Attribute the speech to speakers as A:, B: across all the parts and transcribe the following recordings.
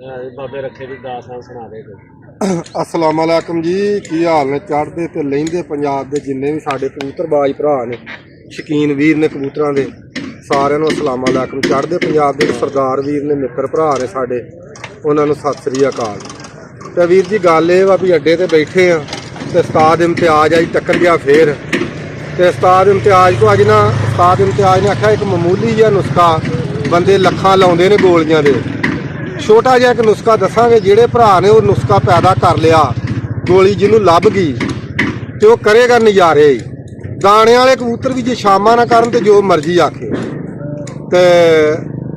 A: बाबे रखे की दास्तान सुना दे।
B: अस्सलाम वालेकुम जी, की हाल ने? चढ़ते तो लेंदे पंजाब के जिन्ने भी साडे कबूतरबाज भरा ने, शकीन वीर ने कबूतरां दे, सारिआं नूं अस्सलाम वालेकुम। चढ़ते पंजाब के सरदार वीर ने, मित्र भरा ने साडे, उन्हां नूं सत श्री अकाल। ते वीर जी गल ये वा भी अड्डे ते बैठे आ ते उस्ताद इम्तियाज अज टक्कर गया फिर। ते उस्ताद इम्तियाज को अज ना उस्ताद इम्तियाज ने आख्या एक मामूली जिहा नुस्खा, बंदे लखां लाउंदे ने गोलियां दे, छोटा जिहा एक नुस्खा दसांगे। जिहड़े भरा ने वो नुस्खा पैदा कर लिया, गोली जिन्हों लभ गई तो वह करेगा नज़ारे। दाने वाले कबूतर भी जे शामा ना करन तो जो मर्जी आखे। तो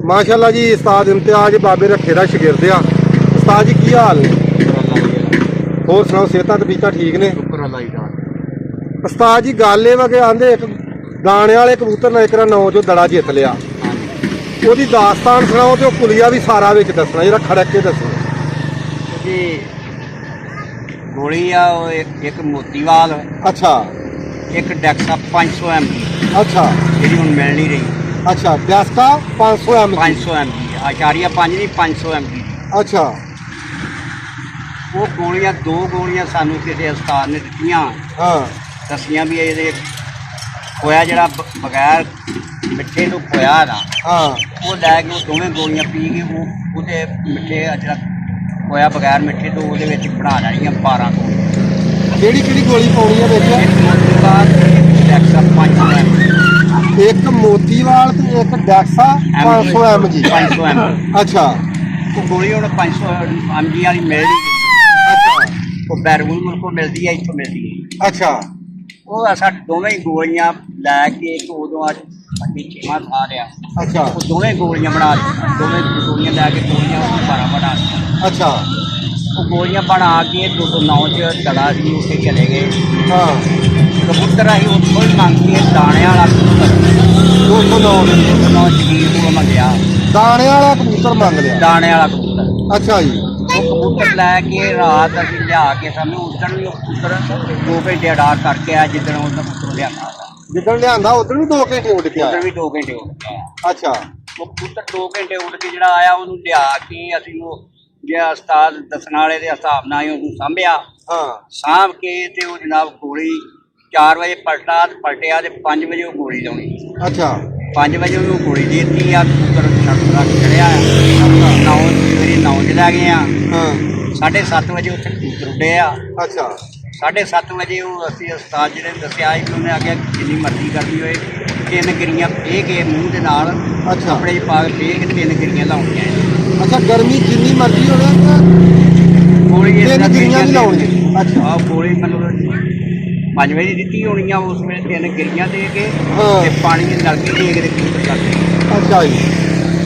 B: माशाअल्लाह जी उस्ताद इम्तियाज बाबे रखे दा शागिर्द आ। उस्ताद जी की हाल ने? होर सुनाओ, सेहतां ते बीता ठीक ने? उस्ताद जी गल ये वा कि आंदे एक दाने वाले कबूतर ने एक नौ जो दड़ा जित लिया, ਉਹਦੀ ਦਾਸਤਾਨ ਸੁਣਾਓ ਤੇ ਉਹ ਕੁਲੀਆ ਵੀ ਸਾਰਾ ਵਿੱਚ ਦੱਸਣਾ, ਜਿਹੜਾ ਖੜਕ ਕੇ ਦੱਸੋ
C: ਜੀ। ਗੋਲੀ ਆ ਉਹ ਇੱਕ ਮੋਤੀਵਾਲ,
B: ਅੱਛਾ,
C: ਇੱਕ ਡੈਕਸਾ 500 mg,
B: ਅੱਛਾ,
C: ਜਿਹੜੀ ਹੁਣ ਮਿਲ ਨਹੀਂ ਰਹੀ।
B: ਅੱਛਾ, ਡੈਸਕਾ 500 mg,
C: 500 mg, ਆਚਾਰੀਆ 5 ਨਹੀਂ 500 mg।
B: ਅੱਛਾ,
C: ਉਹ ਗੋਲੀਆਂ ਦੋ ਗੋਲੀਆਂ ਸਾਨੂੰ ਕਿਸੇ ਉਸਤਾਦ ਨੇ ਦਿੱਤੀਆਂ,
B: ਹਾਂ,
C: ਦੱਸੀਆਂ ਵੀ ਇਹਦੇ ਖੋਇਆ ਜਿਹੜਾ ਬਗੈਰ ਮਿੱਠੇ ਤੋਂ ਖੋਇਆ ਨਾ,
B: ਹਾਂ,
C: ਉਹ ਲੈ ਕੇ ਉਹ ਦੋਵੇਂ ਗੋਲੀਆਂ ਪੀ ਕੇ ਉਹਦੇ ਮਿੱਠੇ ਜਿਹੜਾ ਖੋਇਆ ਬਗੈਰ ਮਿੱਠੇ ਤੋਂ ਉਹਦੇ ਵਿੱਚ ਬਣਾ ਲੈਣੀਆਂ 12 ਗੋਲੀਆਂ।
B: ਕਿਹੜੀ ਕਿਹੜੀ ਗੋਲੀ ਪਾਉਣੀ ਹੈ ਵਿੱਚ?
C: ਇੱਕ ਮੋਤੀਵਾਲ, ਇੱਕ ਡੈਕਸਾ 500 mg,
B: ਇੱਕ ਮੋਤੀਵਾਲ ਤੇ ਇੱਕ ਡੈਕਸਾ 500 mg,
C: 500 mg।
B: ਅੱਛਾ,
C: ਉਹ ਗੋਲੀ ਹੁਣ 500 mg ਵਾਲੀ ਮਿਲ ਰਹੀ,
B: ਅੱਛਾ,
C: ਉਹ ਬੈਰੂਨ ਮੁਲਕੋਂ ਮਿਲਦੀ ਹੈ, ਇੱਥੋਂ ਮਿਲਦੀ ਹੈ।
B: ਅੱਛਾ,
C: ਉਹ ਅਸਾਂ ਦੋਵੇਂ ਹੀ ਗੋਲੀਆਂ ਲੈ ਕੇ ਉਦੋਂ ਅੱਜ 6ਵਾਂ ਸਾਲ ਆ,
B: ਅੱਛਾ,
C: ਉਹ ਦੋਵੇਂ ਗੋਲੀਆਂ ਬਣਾ ਦੋਵੇਂ ਗੋਲੀਆਂ ਲੈ ਕੇ ਗੋਲੀਆਂ 12 ਬਣਾ ਦਿੱਤੀਆਂ।
B: ਅੱਛਾ,
C: ਉਹ ਗੋਲੀਆਂ ਬਣਾ ਕੇ 209 ਚ ਦੜਾ ਸੀ ਉੱਥੇ ਚਲੇ ਗਏ।
B: ਹਾਂ,
C: ਕਬੂਤਰ ਅਸੀਂ ਉੱਥੋਂ ਹੀ ਮੰਗ ਕੇ ਦਾਣੇ ਵਾਲਾ ਕਬੂਤਰ 209 ਸ਼ਕੀਰ ਕੋਲ ਮੰਗਿਆ,
B: ਦਾਣੇ ਵਾਲਾ ਕਬੂਤਰ ਮੰਗ ਲਿਆ,
C: ਦਾਣੇ ਵਾਲਾ ਕਬੂਤਰ।
B: ਅੱਛਾ ਜੀ,
C: ਉਹ ਕਬੂਤਰ ਲੈ ਕੇ ਰਾਤ ਅਸੀਂ ਲਿਆ ਕੇ ਸਾਨੂੰ ਉੱਦਣ ਵੀ ਉਹ ਕਬੂਤਰ 2 ਘੰਟੇ ਅਡਾਰ ਕਰਕੇ ਆਇਆ, ਜਿੱਦਣ ਉਹਦਾ ਕਬੂਤਰ ਲਿਆਂਦਾ
B: ਜਿੱਦਣ ਲਿਆਂਦਾ ਉਦੋਂ ਵੀ 2 ਘੰਟੇ ਉੱਡ ਕੇ
C: ਉੱਧਰ
B: ਆਇਆ।
C: ਵੀ 2 ਘੰਟੇ ਉੱਡ ਕੇ ਆਇਆ।
B: ਅੱਛਾ,
C: ਉਹ ਕਬੂਤਰ 2 ਘੰਟੇ ਉੱਡ ਕੇ ਜਿਹੜਾ ਆਇਆ ਉਹਨੂੰ ਲਿਆ ਕੇ ਅਸੀਂ ਉਹ ਜਿਹੜਾ ਉਸਤਾਦ ਦੱਸਣ ਵਾਲੇ ਦੇ ਹਿਸਾਬ ਨਾਲ ਹੀ ਉਹਨੂੰ ਸਾਂਭਿਆ,
B: ਹਾਂ,
C: ਸਾਂਭ ਕੇ ਤੇ ਉਹ ਜਨਾਬ ਗੋਲੀ 4 ਵਜੇ ਪਲਟਿਆ ਤੇ 5 ਵਜੇ ਉਹ ਗੋਲੀ ਲਾਉਣੀ।
B: ਅੱਛਾ,
C: 5 ਵਜੇ ਉਹਨੂੰ ਗੋਲੀ ਦੇ ਦਿੱਤੀ ਆ, ਕਬੂਤਰ ਛੱਡ ਚੜਿਆ। 9 ਸਵੇਰੇ 9 ਚ ਲੈ ਗਏ ਆ,
B: ਹਾਂ,
C: 7:30 ਵਜੇ ਉੱਥੇ ਕਬੂਤਰ ਉੱਡੇ ਆ।
B: ਅੱਛਾ,
C: 7:30 ਵਜੇ ਉਹ ਅਸੀਂ ਉਸਤਾਦ ਜਿਹੜੇ ਨੇ ਦੱਸਿਆ ਸੀ ਕਿ ਉਹਨੇ ਆਖਿਆ ਜਿੰਨੀ ਮਰਜ਼ੀ ਕਰਨੀ ਹੋਏ 3 ਗਿਰੀਆਂ ਫੇਹ ਕੇ ਮੂੰਹ ਦੇ ਨਾਲ,
B: ਅੱਛਾ,
C: ਕੱਪੜੇ 'ਚ ਪਾ ਕੇ ਫੇਹ ਕੇ 3 ਗਿਰੀਆਂ ਲਾਉਣੀਆਂ।
B: ਅੱਛਾ, ਗਰਮੀ ਜਿੰਨੀ ਮਰਜ਼ੀ ਹੋਵੇ
C: ਗੋਲੀ ਇਸ
B: 3
C: ਤਰ੍ਹਾਂ
B: ਗਿਰੀਆਂ ਵੀ ਲਾਉਣੀਆਂ। ਅੱਛਾ,
C: ਆਹ ਗੋਲੀ ਮਤਲਬ 5 ਵਜੇ ਦਿੱਤੀ ਹੋਣੀ ਆ, ਉਸ ਵੇਲੇ 3 ਗਿਰੀਆਂ ਦੇ ਕੇ
B: ਹਾਂ,
C: ਤੇ ਪਾਣੀ ਦੀ ਨਲਕੀ ਦੇ ਕੇ ਤੇ ਕਬੂਤਰ ਕਰਦੇ।
B: ਅੱਛਾ ਜੀ,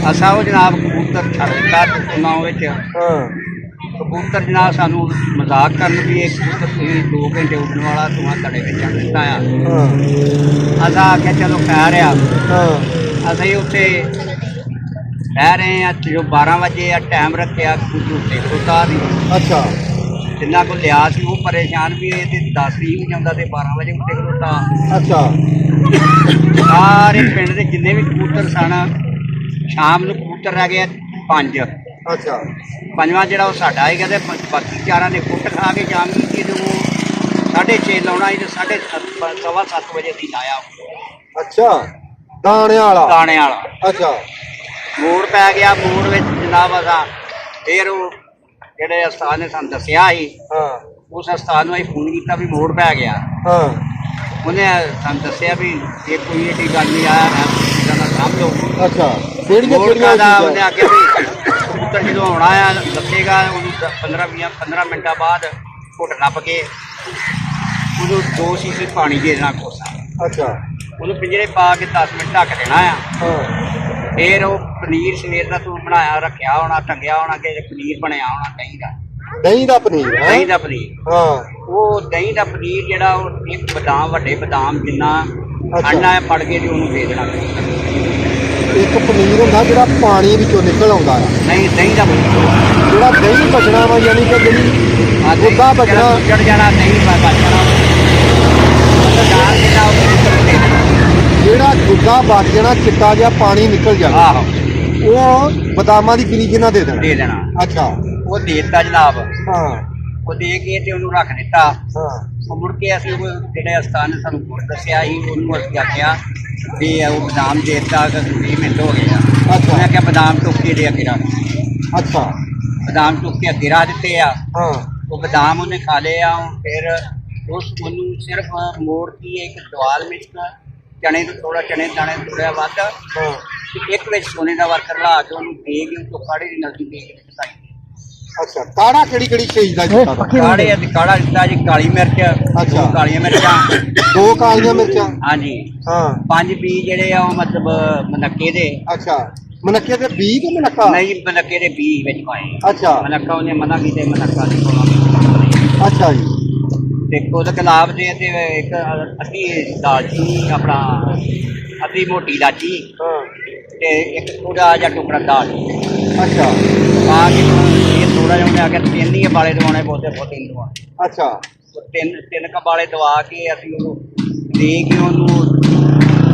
C: ਅਸਾਂ ਉਹ ਜਨਾਬ ਕਬੂਤਰ ਛੱਡ ਦਿੱਤਾ ਤੁਨਾਂ ਵਿੱਚ।
B: ਹਾਂ,
C: ਕਬੂਤਰ ਜਨਾਬ ਸਾਨੂੰ ਮਜ਼ਾਕ ਕਰਨ ਵੀ ਇਹ ਕਬੂਤਰ ਤੁਸੀਂ 2 ਘੰਟੇ ਉੱਡਣ ਵਾਲਾ ਤੁਹਾਂ ਤੜੇ ਵਿੱਚ ਛੱਡ ਦਿੱਤਾ ਆ।
B: ਹਾਂ,
C: ਅਸਾਂ ਆਖਿਆ ਚਲੋ ਖੈਰ ਆ।
B: ਹਾਂ,
C: ਅਸੀਂ ਉੱਥੇ ਰਹਿ ਰਹੇ ਆ, ਜੋ 12 ਵਜੇ ਆ ਟਾਈਮ ਰੱਖਿਆ ਕਬੂਤਰ ਉੱਤੇ ਖਲੋਤਾ ਸੀ।
B: ਅੱਛਾ,
C: ਜਿੰਨਾ ਕੋਲ ਲਿਆ ਸੀ ਉਹ ਪਰੇਸ਼ਾਨ ਵੀ ਇਹ ਤੇ 10 ਹੀ ਨਹੀਂ ਜਾਂਦਾ ਤੇ 12 ਵਜੇ ਉੱਤੇ ਖਲੋਤਾ।
B: ਅੱਛਾ,
C: ਸਾਰੇ ਪਿੰਡ ਦੇ ਜਿੰਨੇ ਵੀ ਕਬੂਤਰ ਸਨ, ਸ਼ਾਮ ਨੂੰ ਕਬੂਤਰ ਰਹਿ ਗਏ 5।
B: ਅੱਛਾ,
C: 5ਵਾਂ ਜਿਹੜਾ ਉਹ ਸਾਡਾ ਹੈਗਾ ਤੇ ਬਾਕੀ 4ਾਂ ਨੇ ਕੁੱਟ ਖਾ ਕੇ ਜਾਮ ਕੀਤੀ ਤੇ ਉਹ 6:30 ਲਾਉਣਾ ਸੀ ਤੇ 7:30 ਵਜੇ ਦੀ ਲਾਇਆ
B: ਅੱਛਾ, ਦਾਣੇ ਵਾਲਾ,
C: ਦਾਣੇ ਵਾਲਾ।
B: ਅੱਛਾ,
C: ਮੋੜ ਪੈ ਗਿਆ, ਮੋੜ ਵਿੱਚ ਜਨਾਬ ਅਸਾਂ ਫਿਰ ਉਹ ਜਿਹੜੇ ਉਸਤਾਦ ਨੇ ਸਾਨੂੰ ਦੱਸਿਆ ਸੀ,
B: ਹਾਂ,
C: ਉਸ ਉਸਤਾਦ ਨੂੰ ਅਸੀਂ ਫੋਨ ਕੀਤਾ ਵੀ ਮੋੜ ਪੈ ਗਿਆ।
B: ਹਾਂ,
C: ਉਹਨੇ ਸਾਨੂੰ ਦੱਸਿਆ ਵੀ ਇਹ ਕੋਈ ਇਹਦੀ ਗੱਲ ਨਹੀਂ ਆਇਆ ਨਾ ਸਮਝ ਲਓ।
B: ਅੱਛਾ, ਕਿਹੜੀਆਂ
C: ਮੋੜ
B: ਕਿਹੜੀਆਂ
C: ਦਾ ਉਹਨੇ ਆਖਿਆ ਵੀ ਕਬੂਤਰ ਜਦੋਂ ਆਉਣਾ ਆ ਦੱਸੇਗਾ ਉਹਨੂੰ 15 ਮਿੰਟਾਂ ਬਾਅਦ ਘੁੱਟ ਨੱਪ ਕੇ ਉਹਨੂੰ 2 ਸੀਸੀ ਪਾਣੀ ਦੇ ਦੇਣਾ ਕੋਸਾ।
B: ਅੱਛਾ,
C: ਉਹਨੂੰ ਪਿੰਜਰੇ ਪਾ ਕੇ 10 ਮਿੰਟ ਢੱਕ ਦੇਣਾ ਆ।
B: ਹਾਂ,
C: ਫਿਰ ਉਹ ਪਨੀਰ ਸਵੇਰ ਦਾ ਤੂੰ ਬਣਾਇਆ ਰੱਖਿਆ ਹੋਣਾ, ਟੰਗਿਆ ਹੋਣਾ ਕਿ ਪਨੀਰ ਬਣਿਆ ਹੋਣਾ ਦਹੀਂ ਦਾ।
B: ਦਹੀਂ ਦਾ ਪਨੀਰ, ਹੈਂ?
C: ਦਹੀਂ ਦਾ ਪਨੀਰ,
B: ਹਾਂ,
C: ਉਹ ਦਹੀਂ ਦਾ ਪਨੀਰ ਜਿਹੜਾ ਉਹ ਇੱਕ ਬਦਾਮ, ਵੱਡੇ ਬਦਾਮ ਜਿੰਨਾ
B: ਅੱਛਾ।
C: ਅੰਡਾ ਹੈ ਫੜ ਕੇ ਤੇ ਉਹਨੂੰ ਦੇ ਦੇਣਾ।
B: ਇੱਕ ਪਨੀਰ ਹੁੰਦਾ ਜਿਹੜਾ ਪਾਣੀ ਵਿੱਚੋਂ ਨਿਕਲ ਆਉਂਦਾ ਆ,
C: ਨਹੀਂ ਦਹੀਂ ਦਾ ਪਨੀਰ
B: ਜਿਹੜਾ ਦਹੀਂ ਬਚਣਾ ਵਾ, ਯਾਨੀ ਕਿ ਜਿਹੜੀ ਗੁੱਦਾ ਬਚਣਾ,
C: ਚੜ ਜਾਣਾ ਦਹੀਂ ਬਚਣਾ
B: ਜਿਹੜਾ ਗੁੱਦਾ ਬਚ ਜਾਣਾ, ਚਿੱਟਾ ਜਿਹਾ ਪਾਣੀ ਨਿਕਲ ਜਾਣਾ।
C: ਆਹੋ
B: ਉਹ ਬਦਾਮਾਂ ਦੀ ਗਿਰੀ ਜਿੰਨਾ ਦੇ ਦੇਣਾ।
C: ਦੇ ਦੇਣਾ।
B: ਅੱਛਾ।
C: ਉਹ ਦੇ ਦਿੱਤਾ ਜਨਾਬ।
B: ਹਾਂ
C: ਉਹ ਦੇ ਕੇ ਤੇ ਉਹਨੂੰ ਰੱਖ ਦਿੱਤਾ।
B: ਹਾਂ
C: ਉਹ ਮੁੜ ਕੇ ਅਸੀਂ ਉਹ ਜਿਹੜੇ ਅਸਥਾਨ ਨੇ ਸਾਨੂੰ ਗੁਰ ਦੱਸਿਆ ਸੀ ਉਹਨੂੰ ਅਸੀਂ ਆਖਿਆ ਵੀ ਉਹ ਬਦਾਮ ਦੇ ਦਿੱਤਾ 20 ਮਿੰਟ ਹੋ ਗਏ ਆ।
B: ਅੱਛਾ।
C: ਉਹਨੇ ਆਖਿਆ ਬਦਾਮ ਟੁੱਕ ਕੇ ਦੇ ਅੱਗੇ ਰੱਖ।
B: ਅੱਛਾ।
C: ਬਦਾਮ ਟੁੱਕ ਕੇ ਅੱਗੇ ਰੱਖ ਦਿੱਤੇ ਆ।
B: ਹਾਂ
C: ਉਹ ਬਦਾਮ ਉਹਨੇ ਖਾ ਲਏ ਆ। ਫਿਰ ਉਹਨੂੰ ਸਿਰਫ ਮੋੜ ਕੀ ਇੱਕ ਦਵਾਲ ਵਿੱਚ ਚਣੇ ਨੂੰ ਥੋੜਾ ਚਣੇ ਦਾਣੇ ਥੋੜ੍ਹਾ ਵੱਧ
B: ਹਾਂ।
C: ਤੇ ਇੱਕ ਵਿੱਚ ਸੋਨੇ ਦਾ ਵਰਕਰ ਲਾ ਕੇ ਉਹਨੂੰ ਦੇ ਕੇ ਉਹ ਕਾੜੇ ਦੀ ਨਲਕੀ ਦੇ ਕੇ ਦਿੱਤਾ।
B: ਅੱਛਾ। ਕਾੜਾ ਕਿਹੜੀ ਚੀਜ਼ ਦਾ ਦਿੱਤਾ ਤਾ?
C: ਕਾੜੇ ਅਤੇ ਕਾੜਾ ਦਿੱਤਾ ਜੀ ਕਾਲੀ ਮਿਰਚ,
B: ਅੱਛਾ।
C: 2 ਕਾਲੀਆਂ ਮਿਰਚਾਂ,
B: 2 ਕਾਲੀਆਂ ਮਿਰਚਾਂ।
C: ਹਾਂਜੀ,
B: ਹਾਂ
C: 5 ਬੀ ਜਿਹੜੇ ਆ ਉਹ ਮਤਲਬ ਮਨੱਕੇ ਦੇ।
B: ਅੱਛਾ। ਮਨੱਕੇ ਦੇ ਬੀਜ ਕਿ ਮਨੱਕਾ?
C: ਨਹੀਂ ਮਨੱਕੇ ਦੇ ਬੀ ਵਿੱਚ ਪਾਏ।
B: ਅੱਛਾ।
C: ਮਨੱਕਾ ਉਹਨੇ ਮਨਾ ਕੀਤੇ ਮਨੱਕਾ ਨਹੀਂ ਪਾਉਣਾ।
B: ਅੱਛਾ ਜੀ।
C: ਤੇ ਕੁੱਲ ਗੁਲਾਬ ਦੇ ਤੇ ਇੱਕ ਅੱਧੀ ਦਾਲਚੀਨੀ ਆਪਣਾ ਅੱਧੀ ਮੋਟੀ ਇਲਾਚੀ
B: ਹਾਂ।
C: ਤੇ ਇੱਕ ਥੋੜਾ ਜਿਹਾ ਟੁਕੜਾ ਦਾਲ
B: ਅੱਛਾ।
C: ਪਾ ਕੇ ਇਹ ਥੋੜਾ ਜਿਹਾ ਉਹਨੇ ਆ ਕੇ 3 ਹੀ ਬਾਲੇ ਦਵਾਉਣੇ ਬਹੁਤੇ 3 ਦਵਾਉਣੇ।
B: ਅੱਛਾ।
C: ਉਹ ਤਿੰਨ ਕਬਾਲੇ ਦਵਾ ਕੇ ਅਸੀਂ ਉਹਨੂੰ ਦੇ ਕੇ ਉਹਨੂੰ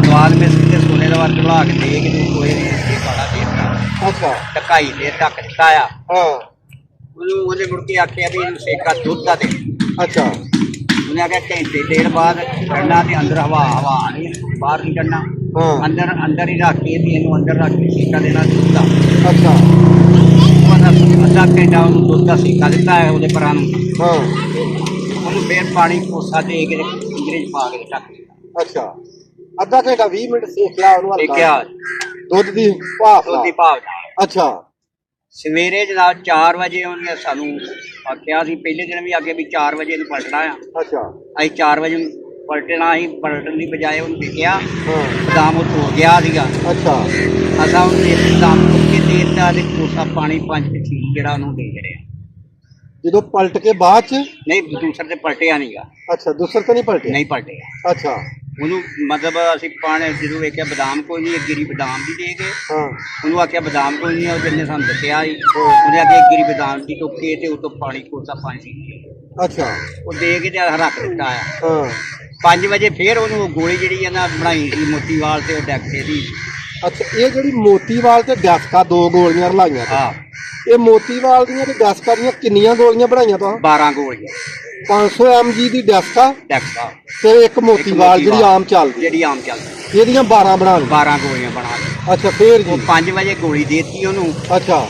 C: ਦਵਾਲ ਮਿਸ ਕੇ ਸੋਨੇ ਦਾ ਵਰਕ ਲਾ ਕੇ ਦੇ ਕੇ ਕੋਈ ਇਹ ਕਾੜਾ ਦੇ ਦਿੱਤਾ।
B: ਅੱਛਾ।
C: ਢਕਾਈ ਦੇ ਢੱਕ ਦਿੱਤਾ ਆ।
B: ਹਾਂ।
C: ਉਹਨੇ ਮੁੜ ਕੇ ਆਖਿਆ ਵੀ ਇਹਨੂੰ ਸੇਕਾ ਦੁੱਧ ਦਾ ਦੇ।
B: ਅੱਛਾ।
C: ਉਹਨੇ ਆਖਿਆ ਘੰਟੇ ਡੇਢ ਬਾਅਦ ਕੱਢਣਾ ਤੇ ਅੰਦਰ ਹਵਾ ਨਹੀਂ ਬਾਹਰ ਨਹੀਂ ਕੱਢਣਾ।
B: ਹਾਂ।
C: ਅੰਦਰ ਹੀ ਰੱਖ ਕੇ ਤੇ ਇਹਨੂੰ ਅੰਦਰ ਰੱਖ ਕੇ ਸੇਕਾ ਦੇਣਾ ਦੁੱਧ ਦਾ।
B: ਅੱਛਾ।
C: ਅੱਧਾ ਘੰਟਾ ਉਹਨੂੰ ਦੁੱਧ ਦਾ ਸੇਕਾ ਦਿੱਤਾ ਹੈ ਉਹਦੇ ਪਰਾਂ ਨੂੰ।
B: ਹਾਂ।
C: ਉਹਨੂੰ ਫੇਰ ਪਾਣੀ ਕੋਸਾ ਦੇ ਕੇ ਪਿੰਜਰੇ 'ਚ ਪਾ ਕੇ ਢੱਕ ਦਿੱਤਾ।
B: ਅੱਛਾ। ਅੱਧਾ ਘੰਟਾ 20 ਮਿੰਟ ਸੇਕਿਆ ਉਹਨੂੰ ਹਲਕਾ।
C: ਦੇਖਿਆ
B: ਦੁੱਧ ਦੀ ਭਾਫ
C: ਦੁੱਧ ਦੀ
B: ਨਾਲ।
C: ਭਾਵ ਨਾਲ।
B: ਅੱਛਾ।
C: ਸਵੇਰੇ ਜਨਾਬ 4 ਵਜੇ ਉਹਨੇ ਸਾਨੂੰ ਆਖਿਆ ਸੀ ਪਹਿਲੇ ਦਿਨ ਵੀ ਆਗੇ ਵੀ 4 ਵਜੇ ਨੂੰ ਪਲਟਣਾ ਆ।
B: ਅੱਛਾ।
C: ਅਸੀਂ 4 ਵਜੇ ਨੂੰ ਪਲਟਣਾ ਸੀ। ਪਲਟਣ ਦੀ ਬਜਾਏ ਉਹਨੂੰ ਦੇਖਿਆ
B: ਹਾਂ।
C: ਬਦਾਮ ਉਹ ਧੋ ਗਿਆ ਸੀਗਾ।
B: ਅੱਛਾ।
C: ਅਸਾਂ ਉਹਨੂੰ ਇੱਕ ਬਦਾਮ ਧੋ ਕੇ ਦੇ ਦਿੱਤਾ ਤੇ ਕੋਸਾ ਪਾਣੀ 5 ਛੀ ਜਿਹੜਾ ਉਹਨੂੰ ਦੇ ਛੜਿਆ।
B: ਜਦੋਂ ਪਲਟ ਕੇ ਬਾਅਦ ਚ?
C: ਨਹੀਂ ਦੂਸਰੇ ਤੇ ਪਲਟਿਆ ਨਹੀਂਗਾ।
B: ਅੱਛਾ। ਦੂਸਰ ਤੇ ਨਹੀਂ ਪਲਟਿਆ?
C: ਨਹੀਂ ਪਲਟਿਆ।
B: ਅੱਛਾ।
C: ਉਹਨੂੰ ਮਤਲਬ ਅਸੀਂ ਪਾਣੀ ਜਦੋਂ ਵੇਖਿਆ ਬਦਾਮ ਕੋਈ ਨਹੀਂ ਗਿਰੀ ਬਦਾਮ ਦੀ ਦੇ ਕੇ
B: ਹਾਂ।
C: ਉਹਨੂੰ ਆਖਿਆ ਬਦਾਮ ਕੋਈ ਨਹੀਂ। ਉਹ ਜਿੰਨੇ ਸਾਨੂੰ ਦੱਸਿਆ ਸੀ ਉਹਨੇ ਅੱਗੇ ਗਿਰੀ ਬਦਾਮ ਦੀ ਟੁੱਕੇ ਤੇ ਉਹ ਤੋਂ ਪਾਣੀ ਕੋਸਾ ਪਾਣੀ ਸੀ।
B: ਅੱਛਾ।
C: ਉਹ ਦੇ ਕੇ ਤੇ ਰੱਖ ਦਿੱਤਾ ਆ।
B: ਹਾਂ।
C: 5 ਵਜੇ ਫੇਰ ਉਹਨੂੰ ਗੋਲੀ ਜਿਹੜੀ ਇਹਨਾਂ ਬਣਾਈ ਸੀ ਮੋਤੀਵਾਲ ਤੇ ਉਹ ਡੈਕਟੇ ਦੀ।
B: ਅੱਛਾ। ਇਹ ਜਿਹੜੀ ਮੋਤੀਵਾਲ ਤੇ ਡੈਸਕਾ 2 ਗੋਲੀਆਂ ਰਲਾਈਆਂ
C: ਹਾਂ।
B: ਇਹ ਮੋਤੀਵਾਲ ਦੀਆਂ ਤੇ ਡੈਸਕਾ ਦੀਆਂ ਕਿੰਨੀਆਂ ਗੋਲੀਆਂ ਬਣਾਈਆਂ ਤਾਂ?
C: 12 ਗੋਲੀਆਂ
B: 500 mg ਦੀ ਡੈਸਕਾ
C: ਡੈਕਟਾ
B: ਤੇ ਇੱਕ ਮੋਤੀਵਾਲ ਜਿਹੜੀ ਆਮ ਚੱਲਦੀ।
C: ਜਿਹੜੀ ਆਮ ਚੱਲਦੀ
B: ਇਹਦੀਆਂ 12 ਬਣਾ ਲਈਆਂ।
C: 12 ਗੋਲੀਆਂ ਬਣਾ ਕੇ
B: ਅੱਛਾ। ਫੇਰ
C: ਉਹ
B: ਜੀ?
C: 5 ਵਜੇ ਗੋਲੀ ਦੇਤੀ ਉਹਨੂੰ।
B: ਅੱਛਾ।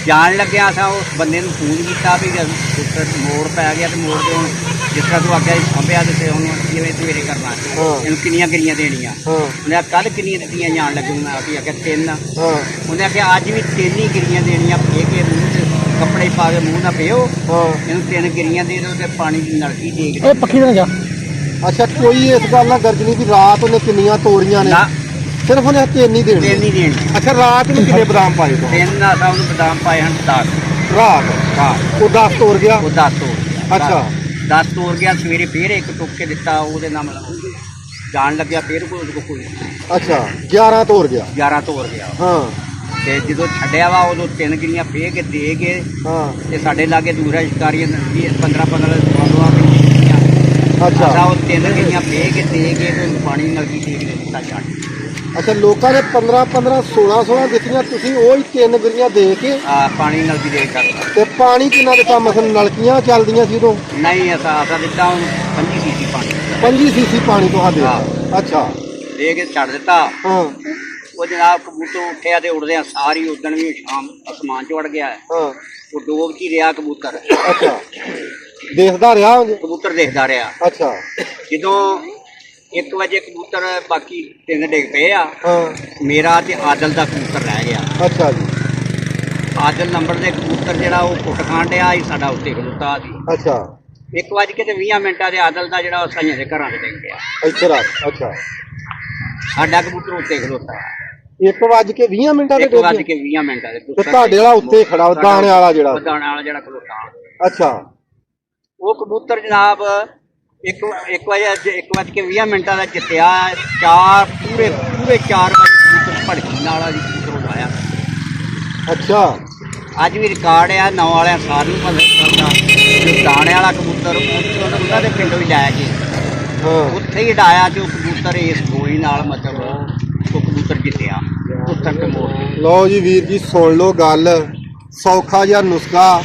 C: ਜਾਣ ਲੱਗਿਆ ਅਸਾਂ ਉਸ ਬੰਦੇ ਨੂੰ ਫੋਨ ਕੀਤਾ ਵੀ ਮੋੜ ਪੈ ਗਿਆ ਤੇ ਮੋੜ ਦੇ ਹੁਣ ਜਿਸ ਤਰ੍ਹਾਂ ਤੂੰ ਆਖਿਆ ਸਾਂਭਿਆ ਤੇ ਉਹਨੂੰ ਜਿਵੇਂ ਸਵੇਰੇ ਕਰਨਾ ਇਹਨੂੰ ਕਿੰਨੀਆਂ ਗਿਰੀਆਂ ਦੇਣੀਆਂ।
B: ਹਾਂ।
C: ਉਹਨੇ ਕੱਲ ਕਿੰਨੀਆਂ ਦਿੱਤੀਆਂ ਜਾਣ ਲੱਗੇ ਮੈਂ ਆਖਿਆ 3।
B: ਹਾਂ।
C: ਉਹਨੇ ਆਖਿਆ ਅੱਜ ਵੀ 3 ਹੀ ਗਿਰੀਆਂ ਦੇਣੀਆਂ। ਫੇ ਕੇ ਮੂੰਹ 'ਚ ਕੱਪੜੇ ਪਾ ਕੇ ਮੂੰਹ ਨਾ ਪਿਓ।
B: ਹਾਂ।
C: ਇਹਨੂੰ 3 ਗਿਰੀਆਂ ਦੇ ਦਿਓ ਤੇ ਪਾਣੀ ਦੀ ਨਲਕੀ ਦੇ ਕੇ
D: ਇਹ ਪੱਖੀ ਨਾ ਜਾ।
B: ਅੱਛਾ। ਕੋਈ ਇਸ ਗੱਲ ਨਾਲ ਗਰਜਨੀ ਦੀ ਰਾਤ ਉਹਨੇ ਕਿੰਨੀਆਂ ਤੋੜੀਆਂ ਨੇ?
C: ਨਾ
B: ਸਿਰਫ ਉਹਨੇ 3 ਹੀ ਦੇਣੀ।
C: 3 ਹੀ ਦੇਣੀ।
B: ਅੱਛਾ। ਰਾਤ ਨੂੰ ਕਿੰਨੇ ਬਦਾਮ ਪਾਏ ਤੋਂ?
C: 3 ਅਸਾਂ ਉਹਨੂੰ ਬਦਾਮ ਪਾਏ ਹਨ 10।
B: ਰਾਤ ਉਹ 10 ਤੋੜ ਗਿਆ?
C: ਉਹ 10 ਤੋੜ ਗਿਆ।
B: ਅੱਛਾ।
C: 10 ਤੋੜ ਗਿਆ। ਸਵੇਰੇ ਫੇਰ ਇੱਕ ਟੁੱਕ ਕੇ ਦਿੱਤਾ ਉਹਦੇ ਨਾਲ ਜਾਣ ਲੱਗਿਆ ਫੇਰ ਕੋਈ
B: ਅੱਛਾ। 11 ਤੋੜ ਗਿਆ?
C: 11 ਤੋੜ ਗਿਆ।
B: ਹਾਂ।
C: ਤੇ ਜਦੋਂ ਛੱਡਿਆ ਵਾ ਉਦੋਂ 3 ਗਿਰੀਆਂ ਫੇਰ ਕੇ ਦੇ ਕੇ
B: ਹਾਂ।
C: ਤੇ ਸਾਡੇ ਲਾਗੇ ਦੂਸਰਾ ਸ਼ਿਕਾਰੀਆਂ 15 16
B: ਅੱਛਾ।
C: ਅਸਾਂ ਉਹ 3 ਗਿਰੀਆਂ ਫੇਰ ਕੇ ਦੇ ਕੇ ਤੇ ਉਹਨੂੰ ਪਾਣੀ ਨਲਕੀ ਦੇ ਕੇ ਦਿੱਤਾ ਛੱਡ।
B: ਅੱਛਾ। ਲੋਕਾਂ ਨੇ 15 16 ਦਿੱਤੀਆਂ, ਤੁਸੀਂ ਉਹ ਹੀ 3 ਗਿਰੀਆਂ ਦੇ ਕੇ
C: ਪਾਣੀ ਨਲਕੀ ਦੇ ਕੇ ਕਰਤਾ।
B: ਤੇ ਪਾਣੀ ਕਿੰਨਾ ਦਿੱਤਾ? ਮਸਲ ਨਲਕੀਆਂ ਚੱਲਦੀਆਂ ਸੀ ਉਦੋਂ?
C: ਨਹੀਂ ਅਸਾਂ ਦਿੱਤਾ ਉਹਨੂੰ 25 ਸੀਸੀ ਪਾਣੀ।
B: 25 ਸੀਸੀ ਪਾਣੀ ਤੁਹਾਡੇ? ਅੱਛਾ।
C: ਦੇ ਕੇ ਛੱਡ ਦਿੱਤਾ।
B: ਹਾਂ।
C: ਉਹ ਜਨਾਬ ਕਬੂਤਰ ਉੱਠਿਆ ਤੇ ਉੱਡਦਿਆਂ ਸਾਰੀ ਉਦਣ ਵੀ ਸ਼ਾਮ ਅਸਮਾਨ 'ਚ ਉੜ ਗਿਆ।
B: ਹਾਂ।
C: ਉਹ ਡੋਬ 'ਚ ਹੀ ਰਿਹਾ ਕਬੂਤਰ।
B: ਅੱਛਾ। ਦੇਖਦਾ ਰਿਹਾ?
C: ਕਬੂਤਰ ਦੇਖਦਾ ਰਿਹਾ।
B: ਅੱਛਾ।
C: ਜਦੋਂ 1 ਵਜੇ ਕਬੂਤਰ ਬਾਕੀ 3 ਡਿੱਗ ਪਏ ਆ।
B: ਹਾਂ।
C: ਮੇਰਾ ਤੇ ਆਦਲ ਦਾ ਕਬੂਤਰ ਰਹਿ ਗਿਆ।
B: ਅੱਛਾ ਜੀ।
C: ਆਦਲ ਨੰਬਰ ਦੇ ਕਬੂਤਰ ਜਿਹੜਾ ਉਹ ਕੁੱਟ ਖਾਣ ਡਿਆ ਸੀ ਸਾਡਾ ਉੱਤੇ ਖਲੋਤਾ ਸੀ।
B: ਅੱਛਾ।
C: 1:20 ਦੇ ਆਦਲ ਦਾ ਜਿਹੜਾ ਉਹ ਸਾਈਆਂ ਦੇ ਘਰਾਂ ਦੇ ਡਿੱਗ ਗਿਆ।
B: ਇੱਥੇ ਰਾਤ? ਅੱਛਾ।
C: ਸਾਡਾ ਕਬੂਤਰ ਉੱਤੇ ਖਲੋਤਾ
B: 1:20 ਦੇ?
C: 1:20 ਦੇ।
B: ਤੇ ਤੁਹਾਡੇ ਵਾਲਾ ਉੱਤੇ ਖੜਾ ਦਾਣੇ ਵਾਲਾ ਜਿਹੜਾ?
C: ਦਾਣੇ ਵਾਲਾ ਜਿਹੜਾ ਖਲੋਤਾ।
B: ਅੱਛਾ।
C: ਉਹ ਕਬੂਤਰ ਜਨਾਬ 1:20 ਦਾ ਜਿੱਤਿਆ। ਪੂਰੇ 4 ਵਜੇ ਕਬੂਤਰ ਭੜਕੀ ਨਾਲ ਵਾਲੀ ਕਬੂਤਰ ਉਡਾਇਆ।
B: ਅੱਛਾ।
C: ਅੱਜ ਵੀ ਰਿਕਾਰਡ ਆ 9 ਵਾਲਿਆਂ ਸਾਰਿਆਂ ਨੂੰ ਪਤਾ ਚੱਲਦਾ ਜੋ ਦਾਣੇ ਵਾਲਾ ਕਬੂਤਰ ਉਹਨਾਂ ਦੇ ਪਿੰਡੋਂ ਹੀ ਲੈ ਕੇ
B: ਹਾਂ।
C: ਉੱਥੇ ਹੀ ਉਡਾਇਆ ਤੇ ਉਹ ਕਬੂਤਰ ਇਸ ਗੋਲੀ ਨਾਲ ਮਤਲਬ ਉਹ ਕਬੂਤਰ ਜਿੱਤਿਆ। ਉੱਥੇ ਉੱਤਰ ਤੇ ਮੋੜ।
B: ਲਓ ਜੀ ਵੀਰ ਜੀ ਸੁਣ ਲਓ ਗੱਲ, ਸੌਖਾ ਜਿਹਾ ਨੁਸਖਾ,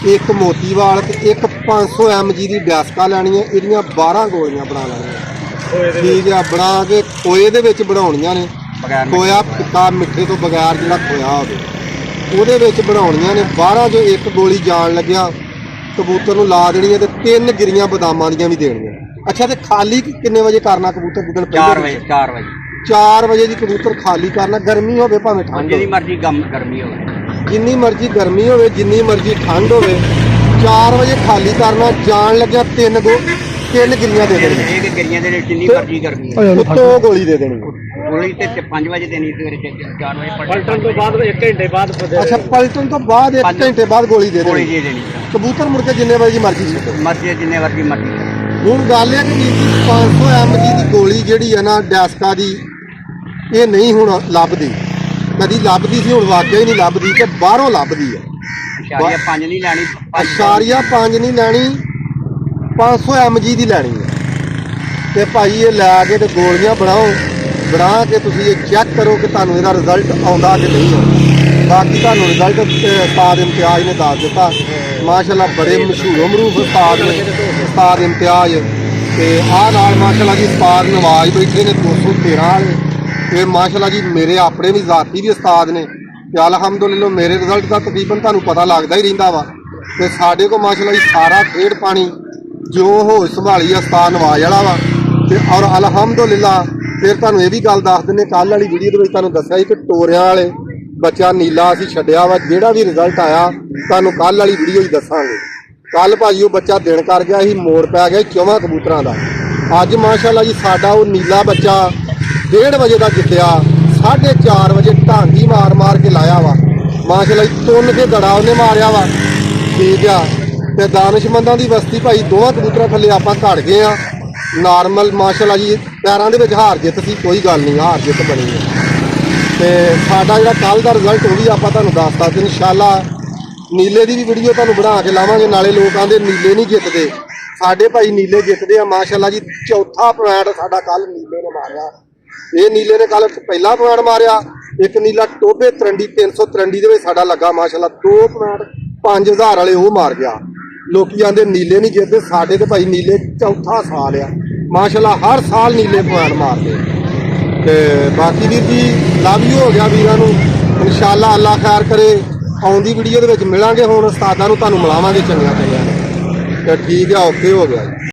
B: ਇੱਕ ਮੋਤੀਵਾਲ ਤੇ ਇੱਕ 500 mg ਦੀ ਡੈਸਕਾ ਲੈਣੀ ਹੈ, ਇਹਦੀਆਂ 12 ਗੋਲੀਆਂ ਬਣਾ ਲੈਣੀਆਂ, ਠੀਕ ਆ। ਬਣਾ ਕੇ ਖੋਏ ਦੇ ਵਿੱਚ ਬਣਾਉਣੀਆਂ ਨੇ,
C: ਬਗੈਰ
B: ਖੋਇਆ ਫਿੱਕਾ ਮਿੱਠੇ ਤੋਂ ਬਗੈਰ ਜਿਹੜਾ ਖੋਇਆ ਹੋਵੇ ਉਹਦੇ ਵਿੱਚ ਬਣਾਉਣੀਆਂ ਨੇ। 12 ਜੋ ਇੱਕ ਗੋਲੀ ਜਾਣ ਲੱਗਿਆ ਕਬੂਤਰ ਨੂੰ ਲਾ ਦੇਣੀ ਹੈ ਤੇ 3 ਗਿਰੀਆਂ ਬਦਾਮਾਂ ਦੀਆਂ ਵੀ ਦੇਣੀਆਂ। ਅੱਛਾ, ਤੇ ਖਾਲੀ ਕਿੰਨੇ ਵਜੇ ਕਰਨਾ ਕਬੂਤਰ ਜਿੱਦਣ
C: 4 ਵਜੇ 4 ਵਜੇ
B: 4 ਵਜੇ ਜੀ ਕਬੂਤਰ ਖਾਲੀ ਕਰਨਾ, ਗਰਮੀ ਹੋਵੇ ਭਾਵੇਂ ਠੰਡ
C: ਜਿੰਨੀ
B: ਹੋਵੇ,
C: ਮਰਜ਼ੀ ਗਰਮੀ ਹੋਵੇ,
B: ਜਿੰਨੀ ਮਰਜ਼ੀ ਗਰਮੀ ਹੋਵੇ ਜਿੰਨੀ ਮਰਜ਼ੀ ਠੰਡ ਹੋਵੇ, 4 ਵਜੇ ਖਾਲੀ ਕਰਨਾ। ਜਾਣ ਲੱਗਿਆ 3 ਗਿਰੀਆਂ ਦੇ ਦੇਣੀਆਂ,
C: ਇਹ ਗਿਰੀਆਂ ਦੇ ਵਿੱਚ ਜਿੰਨੀ ਮਰਜ਼ੀ ਗਰਮੀ ਹੋਵੇ,
B: ਉੱਤੋਂ ਗੋਲੀ ਦੇ ਦੇਣੀ।
C: ਗੋਲੀ ਤੇ 5 ਵਜੇ ਦੇਣੀ, ਸਵੇਰੇ 4 ਵਜੇ
A: ਪਲਟਣ ਤੋਂ ਬਾਅਦ 1 ਘੰਟੇ ਬਾਅਦ
B: ਅੱਛਾ, ਪਲਟਣ ਤੋਂ ਬਾਅਦ 1 ਘੰਟੇ ਬਾਅਦ ਗੋਲੀ ਦੇ
C: ਗੋਲੀ
B: ਦੇਣੀ।
C: ਦੇ ਦੇਣੀ,
B: ਕਬੂਤਰ ਮੁੜ ਕੇ ਜਿੰਨੇ ਵਜੇ ਮਰਜ਼ੀ ਛੱਡੋ,
C: ਮਰਜ਼ੀ ਜਿੰਨੇ ਵਰਗੀ ਮਰਜ਼ੀ।
B: ਹੁਣ ਗੱਲ ਇਹ ਕਿ ਵੀਰ ਜੀ 500 mg ਦੀ ਗੋਲੀ ਜਿਹੜੀ ਹੈ ਨਾ ਡੈਸਕਾ ਦੀ, ਇਹ ਨਹੀਂ ਹੁਣ ਲੱਭਦੀ, ਕਦੀ ਲੱਭਦੀ ਸੀ ਹੁਣ ਵਾਕਿਆ ਹੀ ਨਹੀਂ ਲੱਭਦੀ, ਤੇ ਬਾਹਰੋਂ ਲੱਭਦੀ ਹੈ।
C: ਇਸ਼ਾਰੀਆ 5 ਨਹੀਂ ਲੈਣੀ,
B: ਅਸ਼ਾਰੀਆ 5 ਨਹੀਂ ਲੈਣੀ, 500 mg ਦੀ ਲੈਣੀ ਹੈ। ਤੇ ਭਾਈ ਇਹ ਲੈ ਕੇ ਤੇ ਗੋਲੀਆਂ ਬਣਾਓ, ਬਣਾ ਕੇ ਤੁਸੀਂ ਇਹ ਚੈੱਕ ਕਰੋ ਕਿ ਤੁਹਾਨੂੰ ਇਹਦਾ ਰਿਜ਼ਲਟ ਆਉਂਦਾ ਕਿ ਨਹੀਂ ਆਉਂਦਾ। ਬਾਕੀ ਤੁਹਾਨੂੰ ਰਿਜ਼ਲਟ ਉਸਤਾਦ ਇਮਤਿਆਜ਼ ਨੇ ਦੱਸ ਦਿੱਤਾ, ਮਾਸ਼ਾਅੱਲਾ ਬੜੇ ਮਸ਼ਹੂਰ ਮਰੂਫ ਉਸਤਾਦ ਨੇ ਉਸਤਾਦ ਇਮਤਿਆਜ਼। ਤੇ ਆਹ ਨਾਲ ਮਾਸ਼ਾਅੱਲਾ ਜੀ ਉਸਤਾਦ ਨਵਾਜ਼ ਬੈਠੇ ਨੇ 213 ਵਾਲੇ, ਇਹ ਮਾਸ਼ਾਅੱਲਾ ਜੀ ਮੇਰੇ ਆਪਣੇ ਵੀ ਜ਼ਾਤੀ ਵੀ ਉਸਤਾਦ ਨੇ, ਤੇ ਅਲਹਮਦੁਲਿਲਾ ਮੇਰੇ ਰਿਜ਼ਲਟ ਦਾ ਤਕਰੀਬਨ ਤੁਹਾਨੂੰ ਪਤਾ ਲੱਗਦਾ ਹੀ ਰਹਿੰਦਾ ਵਾ। ਤੇ ਸਾਡੇ ਕੋਲ ਮਾਸ਼ਾਅੱਲਾ ਜੀ ਸਾਰਾ ਖੇਡ ਪਾਣੀ ਜੋ ਹੋਸ਼ ਸੰਭਾਲੀ ਆ ਉਸਤਾਦ ਨਵਾਜ਼ ਵਾਲਾ ਵਾ। ਤੇ ਔਰ ਅਲਹਮਦੁਲਿਲਾ ਫਿਰ ਤੁਹਾਨੂੰ ਇਹ ਵੀ ਗੱਲ ਦੱਸ ਦਿੰਦੇ, ਕੱਲ੍ਹ ਵਾਲੀ ਵੀਡੀਓ ਦੇ ਵਿੱਚ ਤੁਹਾਨੂੰ ਦੱਸਿਆ ਸੀ ਕਿ ਟੋਰਿਆਂ ਵਾਲੇ ਬੱਚਾ ਨੀਲਾ ਅਸੀਂ ਛੱਡਿਆ ਵਾ, ਜਿਹੜਾ ਵੀ ਰਿਜ਼ਲਟ ਆਇਆ ਤੁਹਾਨੂੰ ਕੱਲ੍ਹ ਵਾਲੀ ਵੀਡੀਓ ਹੀ ਦੱਸਾਂਗੇ। ਕੱਲ੍ਹ ਭਾਜੀ ਉਹ ਬੱਚਾ ਦਿਨ ਕਰ ਗਿਆ ਸੀ, ਮੋੜ ਪੈ ਗਿਆ 4 ਕਬੂਤਰਾਂ ਦਾ। ਅੱਜ ਮਾਸ਼ਾਅੱਲਾ ਜੀ ਸਾਡਾ ਉਹ ਨੀਲਾ ਬੱਚਾ 1:30 ਵਜੇ ਦਾ ਜਿੱਤਿਆ, 4:30 ਵਜੇ ਢਾਂਗੀ ਮਾਰ ਕੇ ਲਾਇਆ ਵਾ ਮਾਸ਼ਾਅੱਲਾ ਜੀ, ਤੁੰਨ ਕੇ ਗੜਾ ਉਹਨੇ ਮਾਰਿਆ ਵਾ, ਠੀਕ ਆ। ਤੇ ਦਾਨਿਸ਼ਮੰਦਾਂ ਦੀ ਬਸਤੀ ਭਾਈ 2 ਕਬੂਤਰਾਂ ਥੱਲੇ ਆਪਾਂ ਘੜ ਗਏ ਆ ਨਾਰਮਲ, ਮਾਸ਼ਾਅੱਲਾ ਜੀ ਪੈਰਾਂ ਦੇ ਵਿੱਚ ਹਾਰ ਜਿੱਤ ਸੀ, ਕੋਈ ਗੱਲ ਨਹੀਂ, ਹਾਰ ਜਿੱਤ ਬਣੀ ਹੈ। ਤੇ ਸਾਡਾ ਜਿਹੜਾ ਕੱਲ੍ਹ ਦਾ ਰਿਜ਼ਲਟ ਉਹ ਵੀ ਆਪਾਂ ਤੁਹਾਨੂੰ ਦੱਸਤਾ ਤੇ ਇਨਸ਼ਾਅੱਲਾ ਨੀਲੇ ਦੀ ਵੀ ਵੀਡੀਓ ਤੁਹਾਨੂੰ ਬਣਾ ਕੇ ਲਾਵਾਂਗੇ। ਨਾਲੇ ਲੋਕ ਆਂਦੇ ਨੀਲੇ ਨਹੀਂ ਜਿੱਤਦੇ, ਸਾਡੇ ਭਾਈ ਨੀਲੇ ਜਿੱਤਦੇ ਆ ਮਾਸ਼ਾਅੱਲਾ ਜੀ। 4ਥਾ ਪੁਆਇੰਟ ਸਾਡਾ ਕੱਲ ਨੀਲੇ ਨੇ ਮਾਰਿਆ, ਇਹ ਨੀਲੇ ਨੇ ਕੱਲ ਪਹਿਲਾ ਪੁਆਇੰਟ ਮਾਰਿਆ। ਇੱਕ ਨੀਲਾ ਟੋਬੇ ਤਰੰਡੀ 333 ਦੇ ਵਿੱਚ ਸਾਡਾ ਲੱਗਾ ਮਾਸ਼ਾਅੱਲਾ, 2 ਪੁਆਇੰਟ 5000 ਵਾਲੇ ਉਹ ਮਾਰ ਗਿਆ। ਲੋਕੀ ਆਂਦੇ ਨੀਲੇ ਨਹੀਂ ਜਿੱਤਦੇ, ਸਾਡੇ ਤੇ ਭਾਈ ਨੀਲੇ 4ਥਾ ਸਾਲ ਆ ਮਾਸ਼ਾਅੱਲਾ, ਹਰ ਸਾਲ ਨੀਲੇ ਪੁਆਇੰਟ ਮਾਰਦੇ। ਤੇ ਬਾਕੀ ਵੀਰ ਜੀ ਲਵ ਯੂ ਹੋ ਗਿਆ ਵੀਰਾਂ ਨੂੰ, ਇਨਸ਼ਾਅੱਲਾ ਅੱਲਾ ਖੈਰ ਕਰੇ। ਆਉਂਦੀ ਵੀਡੀਓ ਦੇ ਵਿੱਚ ਮਿਲਾਂਗੇ, ਹੁਣ ਉਸਤਾਦਾਂ ਨੂੰ ਤੁਹਾਨੂੰ ਮਿਲਾਵਾਂਗੇ ਚੰਗੀਆਂ ਚੰਗੀਆਂ। ਤੇ ਠੀਕ ਆ, ਓਕੇ ਹੋ ਗਿਆ ਜੀ।